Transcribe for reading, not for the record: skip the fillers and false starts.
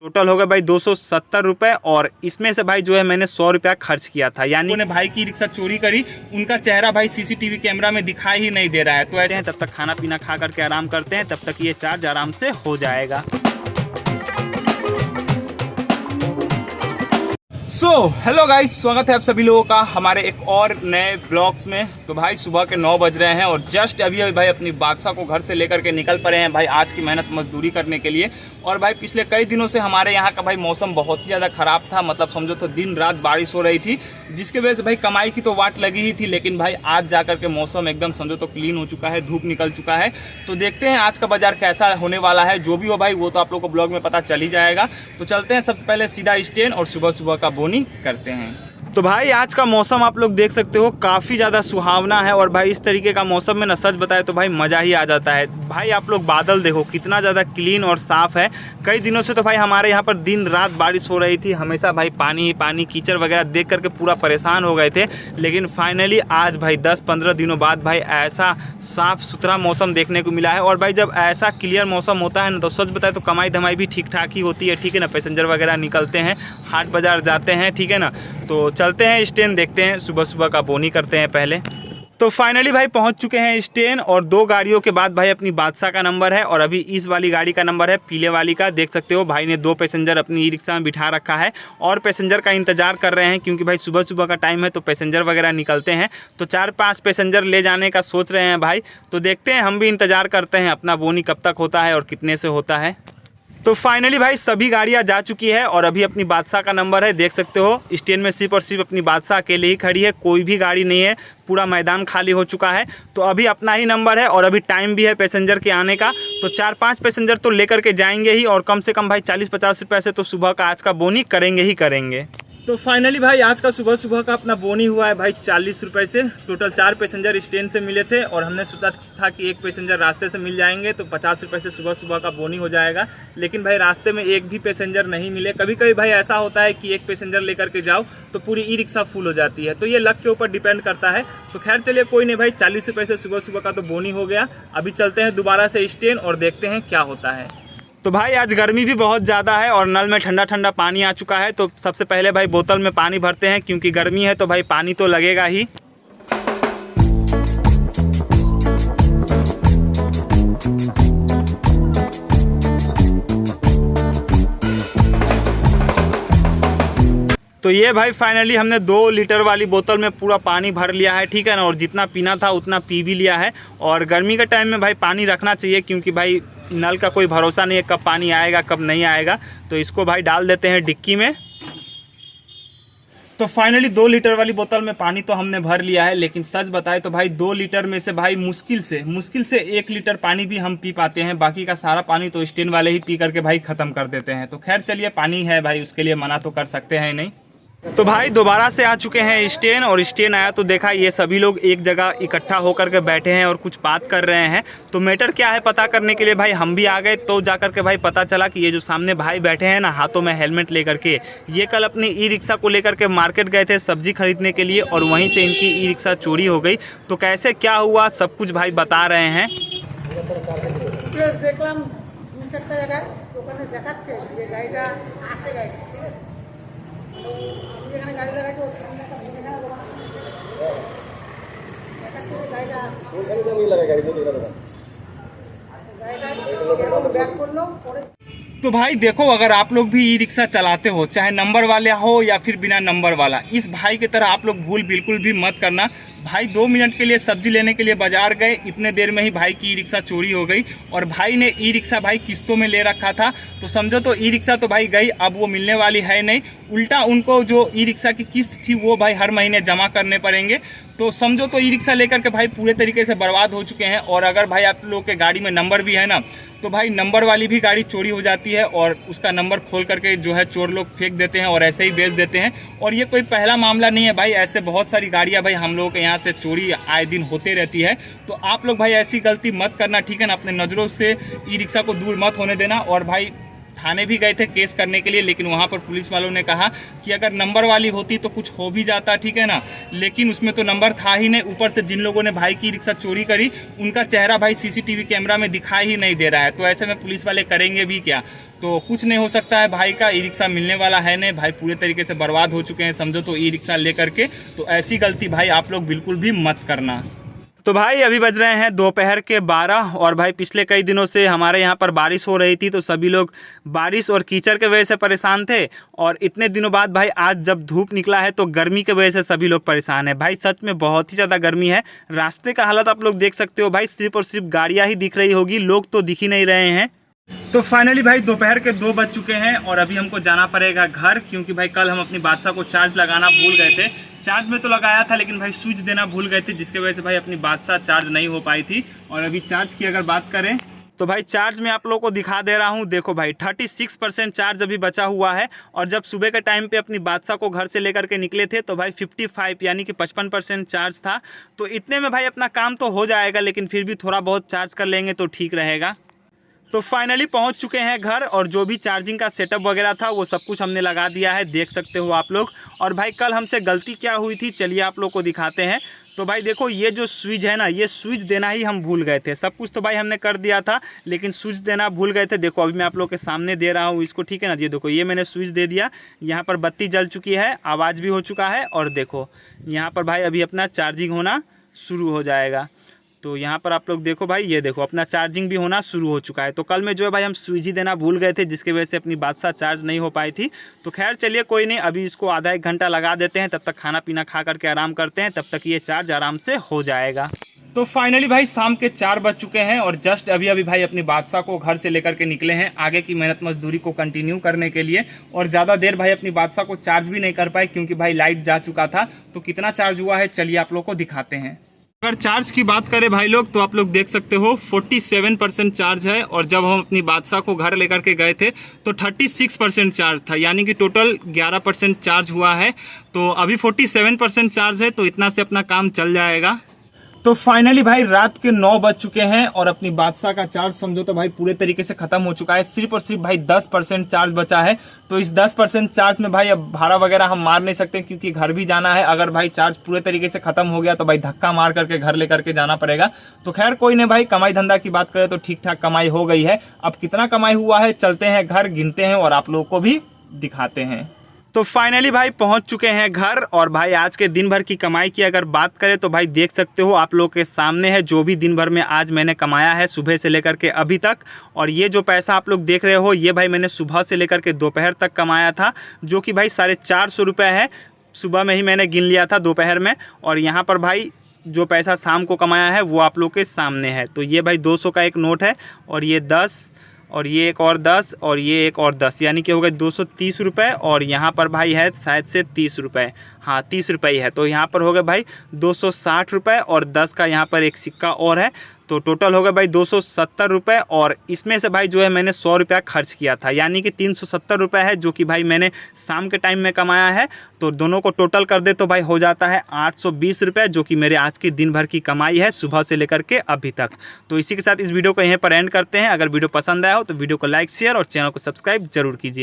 Total हो गया भाई 270 रुपये। और इसमें से भाई जो है मैंने 100 रुपया खर्च किया था, यानी उन्होंने भाई की रिक्शा चोरी करी, उनका चेहरा भाई सीसीटीवी कैमरा में दिखाई ही नहीं दे रहा है। तो ऐसे हैं, तब तक खाना पीना खा करके आराम करते हैं, तब तक ये चार्ज आराम से हो जाएगा। सो हेलो गाइस, स्वागत है आप सभी लोगों का हमारे एक और नए ब्लॉग्स में। तो भाई सुबह के 9 बज रहे हैं और जस्ट अभी भाई अपनी बादशाह को घर से लेकर के निकल पड़े हैं भाई आज की मेहनत मजदूरी करने के लिए। और भाई पिछले कई दिनों से हमारे यहाँ का भाई मौसम बहुत ही ज़्यादा ख़राब था, मतलब समझो तो दिन रात बारिश हो रही थी, जिसके वजह से भाई कमाई की तो वाट लगी ही थी। लेकिन भाई आज जा करके मौसम एकदम समझो तो क्लीन हो चुका है, धूप निकल चुका है। तो देखते हैं आज का बाजार कैसा होने वाला है। जो भी हो भाई वो तो आप लोग को ब्लॉग में पता चल ही जाएगा। तो चलते हैं सबसे पहले सीधा स्टैंड और सुबह सुबह का बोनी करते हैं। तो भाई आज का मौसम आप लोग देख सकते हो काफ़ी ज़्यादा सुहावना है। और भाई इस तरीके का मौसम में ना सच बताए तो भाई मज़ा ही आ जाता है। भाई आप लोग बादल देखो कितना ज़्यादा क्लीन और साफ़ है। कई दिनों से तो भाई हमारे यहाँ पर दिन रात बारिश हो रही थी, हमेशा भाई पानी ही पानी, कीचड़ वगैरह देख करके पूरा परेशान हो गए थे। लेकिन फाइनली आज भाई 10-15 दिनों बाद भाई ऐसा साफ़ सुथरा मौसम देखने को मिला है। और भाई जब ऐसा क्लियर मौसम होता है ना तो सच बताए तो कमाई धमाई भी ठीक ठाक ही होती है, ठीक है ना। पैसेंजर वगैरह निकलते हैं, हाट बाज़ार जाते हैं, ठीक है ना। तो चलते हैं स्टैंड, देखते हैं सुबह सुबह का बोनी करते हैं पहले। तो फाइनली भाई पहुंच चुके हैं स्टैंड और 2 गाड़ियों के बाद भाई अपनी बादशाह का नंबर है और अभी इस वाली गाड़ी का नंबर है, पीले वाली का। देख सकते हो भाई ने 2 पैसेंजर अपनी ई रिक्शा में बिठा रखा है और पैसेंजर का इंतजार कर रहे हैं, क्योंकि भाई सुबह सुबह का टाइम है तो पैसेंजर वगैरह निकलते हैं। तो 4-5 पैसेंजर ले जाने का सोच रहे हैं भाई। तो देखते हैं, हम भी इंतजार करते हैं अपना बोनी कब तक होता है और कितने से होता है। तो फाइनली भाई सभी गाड़ियां जा चुकी है और अभी अपनी बादशाह का नंबर है। देख सकते हो स्टैंड में सिर्फ और सिर्फ अपनी बादशाह अकेले ही खड़ी है, कोई भी गाड़ी नहीं है, पूरा मैदान खाली हो चुका है। तो अभी अपना ही नंबर है और अभी टाइम भी है पैसेंजर के आने का। तो 4-5 पैसेंजर तो लेकर के जाएंगे ही और कम से कम भाई 40-50 रुपये से तो सुबह का आज का बोनी करेंगे ही करेंगे। तो फाइनली भाई आज का सुबह सुबह का अपना बोनी हुआ है भाई 40 रुपये से। टोटल 4 पैसेंजर स्टैंड से मिले थे और हमने सोचा था कि 1 पैसेंजर रास्ते से मिल जाएंगे तो 50 रुपये से सुबह सुबह का बोनी हो जाएगा। लेकिन भाई रास्ते में एक भी पैसेंजर नहीं मिले। कभी कभी भाई ऐसा होता है कि 1 पैसेंजर लेकर के जाओ तो पूरी ई रिक्शा फुल हो जाती है। तो ये लक के ऊपर डिपेंड करता है। तो खैर चलिए कोई नहीं भाई, 40 रुपये से सुबह सुबह का तो बोनी हो गया। अभी चलते हैं दोबारा से स्टैंड और देखते हैं क्या होता है। तो भाई आज गर्मी भी बहुत ज़्यादा है और नल में ठंडा ठंडा पानी आ चुका है। तो सबसे पहले भाई बोतल में पानी भरते हैं, क्योंकि गर्मी है तो भाई पानी तो लगेगा ही। तो ये भाई फाइनली हमने 2 लीटर वाली बोतल में पूरा पानी भर लिया है, ठीक है ना। और जितना पीना था उतना पी भी लिया है। और गर्मी के टाइम में भाई पानी रखना चाहिए, क्योंकि भाई नल का कोई भरोसा नहीं है कब पानी आएगा कब नहीं आएगा। तो इसको भाई डाल देते हैं डिक्की में। तो फाइनली 2 लीटर वाली बोतल में पानी तो हमने भर लिया है। लेकिन सच बताए तो भाई 2 लीटर में से भाई मुश्किल से 1 लीटर पानी भी हम पी पाते हैं। बाकी का सारा पानी तो स्टैंड वाले ही पी करके भाई ख़त्म कर देते हैं। तो खैर चलिए, पानी है भाई, उसके लिए मना तो कर सकते हैं नहीं। तो भाई दोबारा से आ चुके हैं स्टैंड और स्टैंड आया तो देखा ये सभी लोग एक जगह इकट्ठा होकर के बैठे हैं और कुछ बात कर रहे हैं। तो मैटर क्या है पता करने के लिए भाई हम भी आ गए। तो जाकर के भाई पता चला कि ये जो सामने भाई बैठे हैं ना हाथों में हेलमेट लेकर के, ये कल अपनी ई रिक्शा को लेकर के मार्केट गए थे सब्जी खरीदने के लिए और वहीं से इनकी ई रिक्शा चोरी हो गई। तो कैसे क्या हुआ सब कुछ भाई बता रहे हैं। तो भाई देखो, अगर आप लोग भी ई रिक्शा चलाते हो, चाहे नंबर वाले हो या फिर बिना नंबर वाला, इस भाई की तरह आप लोग भूल बिल्कुल भी मत करना। भाई 2 मिनट के लिए सब्जी लेने के लिए बाजार गए, इतने देर में ही भाई की ई रिक्शा चोरी हो गई। और भाई ने ई रिक्शा भाई किस्तों में ले रखा था। तो समझो तो ई रिक्शा तो भाई गई, अब वो मिलने वाली है नहीं। उल्टा उनको जो ई रिक्शा की किस्त थी वो भाई हर महीने जमा करने पड़ेंगे। तो समझो तो ई रिक्शा लेकर के भाई पूरे तरीके से बर्बाद हो चुके हैं। और अगर भाई आप लोग के गाड़ी में नंबर भी है ना, तो भाई नंबर वाली भी गाड़ी चोरी हो जाती है और उसका नंबर खोल करके जो है चोर लोग फेंक देते हैं और ऐसे ही बेच देते हैं। और ये कोई पहला मामला नहीं है भाई, ऐसे बहुत सारी गाड़ियां भाई हम लोगों के यहाँ से चोरी आए दिन होते रहती है। तो आप लोग भाई ऐसी गलती मत करना, ठीक है ना। अपने नज़रों से ई रिक्शा को दूर मत होने देना। और भाई थाने भी गए थे केस करने के लिए, लेकिन वहाँ पर पुलिस वालों ने कहा कि अगर नंबर वाली होती तो कुछ हो भी जाता, ठीक है ना, लेकिन उसमें तो नंबर था ही नहीं। ऊपर से जिन लोगों ने भाई की रिक्शा चोरी करी उनका चेहरा भाई सीसीटीवी कैमरा में दिखाई ही नहीं दे रहा है, तो ऐसे में पुलिस वाले करेंगे भी क्या। तो कुछ नहीं हो सकता है भाई का, ई रिक्शा मिलने वाला है नहीं, भाई पूरे तरीके से बर्बाद हो चुके हैं समझो तो ई रिक्शा लेकर के। तो ऐसी गलती भाई आप लोग बिल्कुल भी मत करना। तो भाई अभी बज रहे हैं दोपहर के 12 और भाई पिछले कई दिनों से हमारे यहाँ पर बारिश हो रही थी, तो सभी लोग बारिश और कीचड़ के वजह से परेशान थे। और इतने दिनों बाद भाई आज जब धूप निकला है तो गर्मी के वजह से सभी लोग परेशान हैं भाई। सच में बहुत ही ज़्यादा गर्मी है। रास्ते का हालत आप लोग देख सकते हो भाई, सिर्फ और सिर्फ गाड़ियाँ ही दिख रही होगी, लोग तो दिख ही नहीं रहे हैं। तो फाइनली भाई दोपहर के 2 बज चुके हैं और अभी हमको जाना पड़ेगा घर, क्योंकि भाई कल हम अपनी बादशाह को चार्ज लगाना भूल गए थे। चार्ज में तो लगाया था लेकिन भाई स्विच देना भूल गए थे, जिसके वजह से भाई अपनी बादशाह चार्ज नहीं हो पाई थी। और अभी चार्ज की अगर बात करें तो भाई चार्ज में आप लोगों को दिखा दे रहा हूँ, देखो भाई 36% चार्ज अभी बचा हुआ है। और जब सुबह के टाइम पे अपनी बादशाह को घर से लेकर के निकले थे तो भाई 55 यानी कि 55% चार्ज था। तो इतने में भाई अपना काम तो हो जाएगा, लेकिन फिर भी थोड़ा बहुत चार्ज कर लेंगे तो ठीक रहेगा। तो फाइनली पहुंच चुके हैं घर और जो भी चार्जिंग का सेटअप वगैरह था वो सब कुछ हमने लगा दिया है, देख सकते हो आप लोग। और भाई कल हमसे गलती क्या हुई थी चलिए आप लोग को दिखाते हैं। तो भाई देखो ये जो स्विच है ना, ये स्विच देना ही हम भूल गए थे। सब कुछ तो भाई हमने कर दिया था लेकिन स्विच देना भूल गए थे। देखो अभी मैं आप लोग के सामने दे रहा हूँ इसको, ठीक है ना। ये देखो ये मैंने स्विच दे दिया, यहाँ पर बत्ती जल चुकी है, आवाज़ भी हो चुका है। और देखो यहाँ पर भाई अभी अपना चार्जिंग होना शुरू हो जाएगा। तो यहाँ पर आप लोग देखो भाई, ये देखो अपना चार्जिंग भी होना शुरू हो चुका है। तो कल में जो है भाई हम स्विच ही देना भूल गए थे, जिसकी वजह से अपनी बादशाह चार्ज नहीं हो पाई थी। तो खैर चलिए कोई नहीं, अभी इसको आधा 1 घंटा लगा देते हैं, तब तक खाना पीना खा करके आराम करते हैं, तब तक ये चार्ज आराम से हो जाएगा। तो फाइनली भाई शाम के 4 बज चुके हैं और जस्ट अभी भाई अपनी बादशाह को घर से लेकर के निकले हैं आगे की मेहनत मजदूरी को कंटिन्यू करने के लिए। और ज़्यादा देर भाई अपनी बादशाह को चार्ज भी नहीं कर पाए क्योंकि भाई लाइट जा चुका था। तो कितना चार्ज हुआ है चलिए आप लोग को दिखाते हैं। अगर चार्ज की बात करें भाई लोग तो आप लोग देख सकते हो 47% चार्ज है। और जब हम अपनी बादशाह को घर लेकर के गए थे तो 36% चार्ज था, यानी कि टोटल 11% चार्ज हुआ है। तो अभी 47% चार्ज है, तो इतना से अपना काम चल जाएगा। तो फाइनली भाई रात के 9 बज चुके हैं और अपनी बादशाह का चार्ज समझो तो भाई पूरे तरीके से खत्म हो चुका है। सिर्फ और सिर्फ भाई 10% चार्ज बचा है। तो इस 10% चार्ज में भाई अब भाड़ा वगैरह हम मार नहीं सकते क्योंकि घर भी जाना है। अगर भाई चार्ज पूरे तरीके से खत्म हो गया तो भाई धक्का मार करके घर लेकर के जाना पड़ेगा। तो खैर कोई नहीं भाई, कमाई धंधा की बात करें तो ठीक ठाक कमाई हो गई है। अब कितना कमाई हुआ है चलते हैं घर, गिनते हैं और आप लोगों को भी दिखाते हैं। तो फाइनली भाई पहुंच चुके हैं घर और भाई आज के दिन भर की कमाई की अगर बात करें तो भाई देख सकते हो आप लोग के सामने है जो भी दिन भर में आज मैंने कमाया है सुबह से लेकर के अभी तक। और ये जो पैसा आप लोग देख रहे हो ये भाई मैंने सुबह से लेकर के दोपहर तक कमाया था, जो कि भाई 450 रुपये है। सुबह में ही मैंने गिन लिया था दोपहर में। और यहाँ पर भाई जो पैसा शाम को कमाया है वो आप लोग के सामने है। तो ये भाई 200 का एक नोट है और ये 10 और ये एक और 10 और ये एक और 10, यानी कि हो गए 230 रुपये। और यहाँ पर भाई है शायद से 30 रुपये, हाँ 30 रुपये ही है। तो यहाँ पर हो गए भाई 260 रुपये और 10 का यहाँ पर एक सिक्का और है। तो टोटल हो गया भाई 270 रुपये। और इसमें से भाई जो है मैंने 100 रुपया खर्च किया था, यानी कि 370 रुपये है जो कि भाई मैंने शाम के टाइम में कमाया है। तो दोनों को टोटल कर दे तो भाई हो जाता है 820 रुपये, जो कि मेरे आज की दिन भर की कमाई है सुबह से लेकर के अभी तक। तो इसी के साथ इस वीडियो को यहीं पर एंड करते हैं। अगर वीडियो पसंद आया हो तो वीडियो को लाइक शेयर और चैनल को सब्सक्राइब जरूर कीजिए।